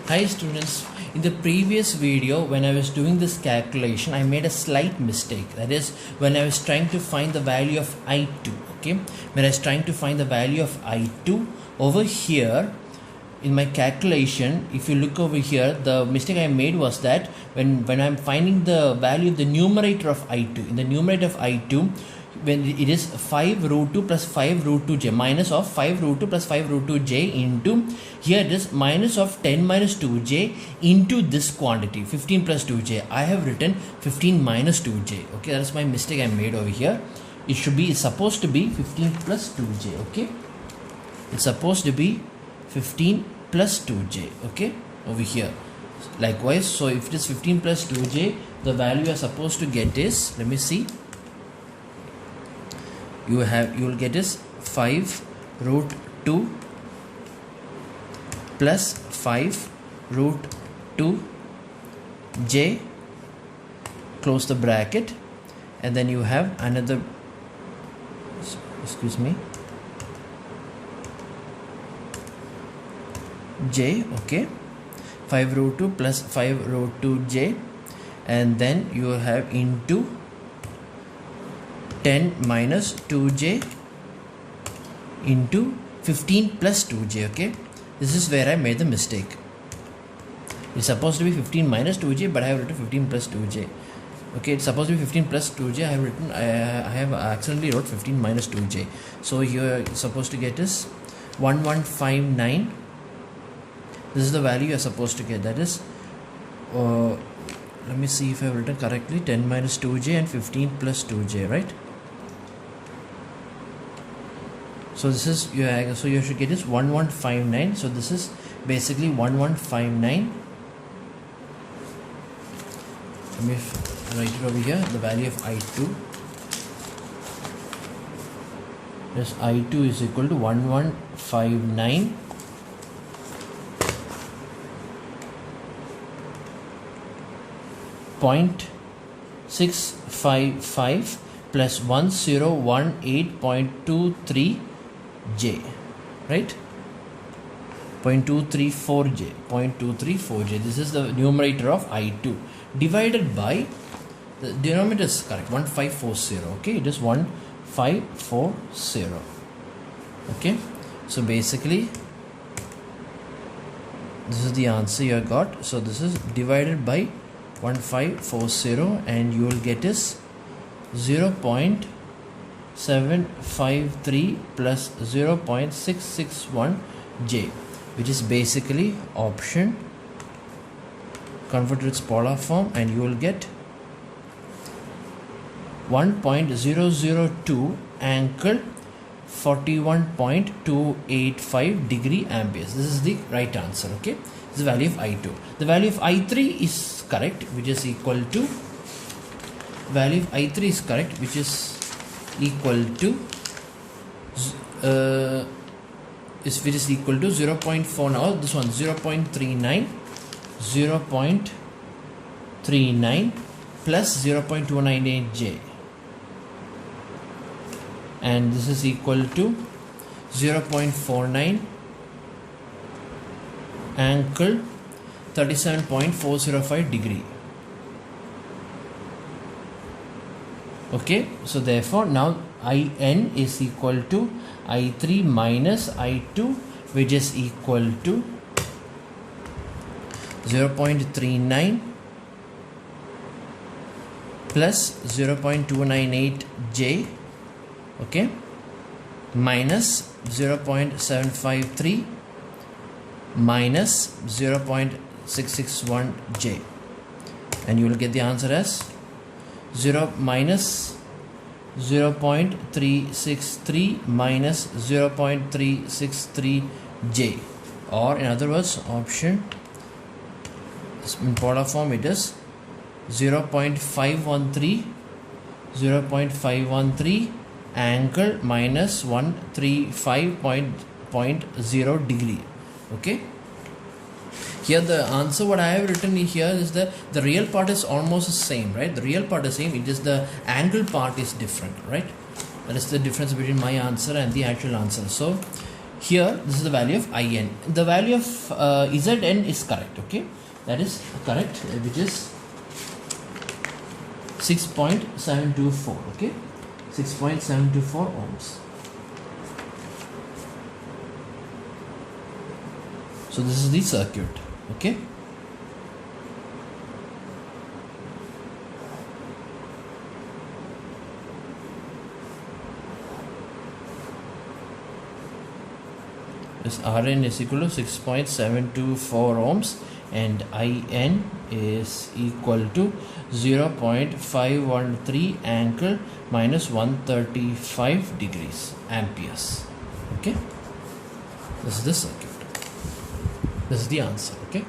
Hi students, in the previous video when I was doing this calculation I made a slight mistake. That is when I was trying to find the value of I2. Okay, when I was trying to find the value of I2 over here in my calculation, if you look over here, the mistake I made was that when I'm finding the value of the numerator of I2, in the numerator of I2, when it is 5 root 2 plus 5 root 2j, minus of 5 root 2 plus 5 root 2j into, here it is minus of 10 minus 2j into this quantity 15 plus 2j. I have written 15 minus 2j. Okay, that's my mistake I made over here. It should be, it's supposed to be 15 plus 2j. Okay, it's supposed to be 15 plus 2j. Okay, over here likewise. So if it is 15 plus 2j, the value you are supposed to get is, let me see, you will get is 5 root 2 plus 5 root 2 j, close the bracket, and then you have another, excuse me, j. Okay, 5 root 2 plus 5 root 2 j, and then you have into 10 minus 2j into 15 plus 2j. Okay, this is where I made the mistake. It's supposed to be 15 minus 2j, but I have written 15 plus 2j. Okay, it's supposed to be 15 plus 2j. I have accidentally wrote 15 minus 2j. So you're supposed to get is 1159. This is the value you're supposed to get. That is, let me see if I've written correctly, 10 minus 2j and 15 plus 2j, right? So this is, so you should get is 1159. So this is basically 1159. Let me write it over here. The value of I2. Yes, I2 is equal to 1159 .655 plus 1018.23 j, right? 0.234j, 0.234j. This is the numerator of I2 divided by, the denominator is correct, 1540. Okay, it is 1540. Okay, so basically this is the answer you got. So this is divided by 1540, and you will get is 0.753 plus 0.661 j, which is basically option. Convert its polar form and you will get 1.002 angle 41.285 degree amperes. This is the right answer. Okay, this is the value of I2. The value of I3 is correct, which is equal to, value of I3 is correct, which is equal to which is equal to 0.4. now this one 0.39 plus 0.298j, and this is equal to 0.49 angle 37.405 degree. Okay, so therefore now IN is equal to I3 minus I2, which is equal to 0.39 plus 0.298j, okay, minus 0.753 minus 0.661j, and you will get the answer as 0 minus 0.363 minus 0.363j, or in other words, option in polar form it is 0.513 angle minus 135.0 degree. Okay, here the answer what I have written here is the real part is almost the same, right? The real part is same, it is the angle part is different, right? That is the difference between my answer and the actual answer. So here this is the value of in. The value of Zn is correct, okay, that is correct, which is 6.724, okay, 6.724 ohms. So this is the circuit, okay. This Rn is equal to 6.724 ohms and In is equal to 0.513 angle minus 135 degrees amperes, okay. This is the circuit. This is the answer, okay.